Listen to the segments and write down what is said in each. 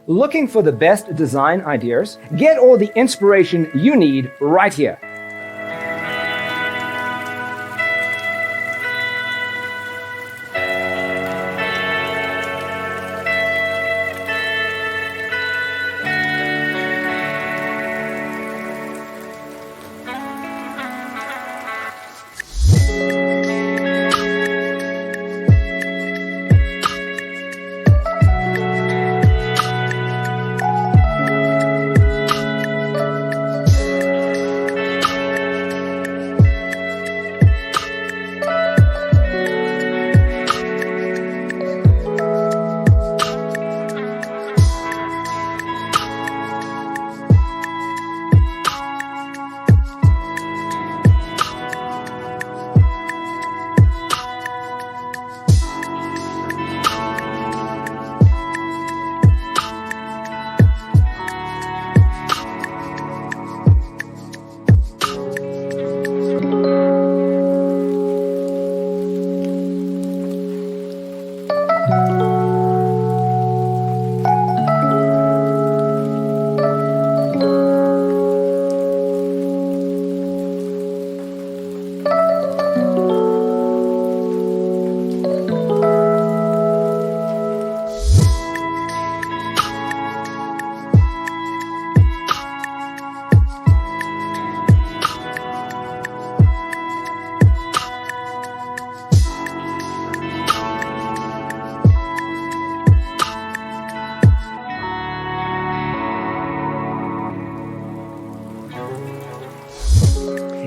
Looking for the best design ideas? Get all the inspiration you need right here.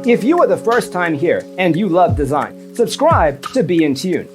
If you are the first time here and you love design, subscribe to Be in Tune.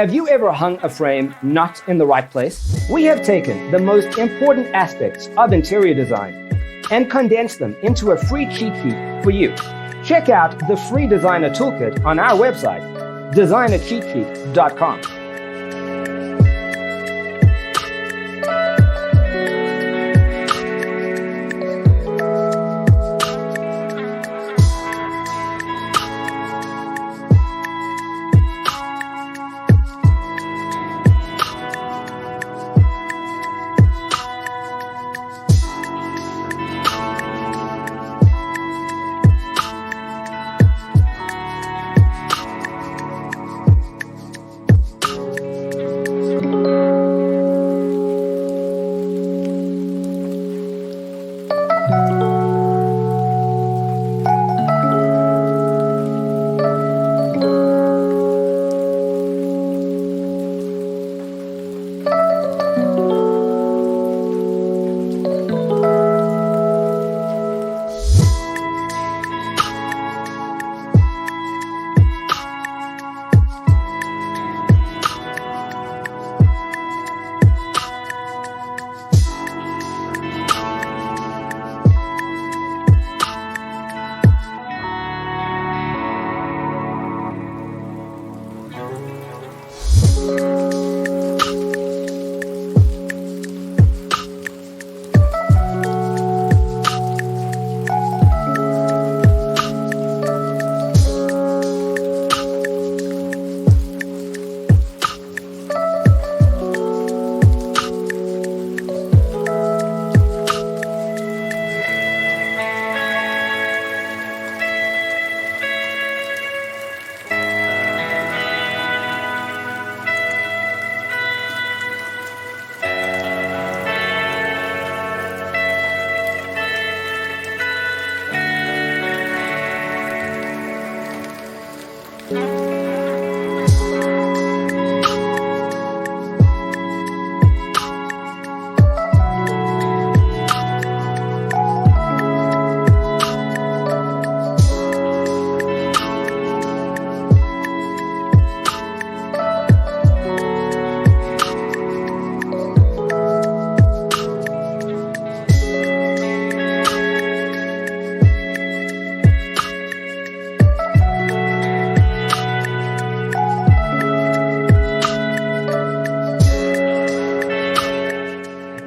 Have you ever hung a frame not in the right place? We have taken the most important aspects of interior design and condensed them into a free cheat sheet for you. Check out the free designer toolkit on our website, designercheatsheet.com.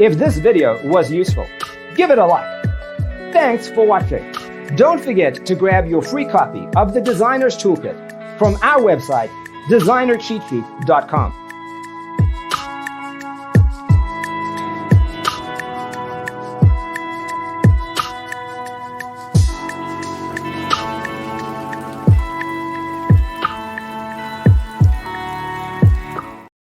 If this video was useful, give it a like. Thanks for watching. Don't forget to grab your free copy of the Designer's Toolkit from our website, designercheatsheet.com.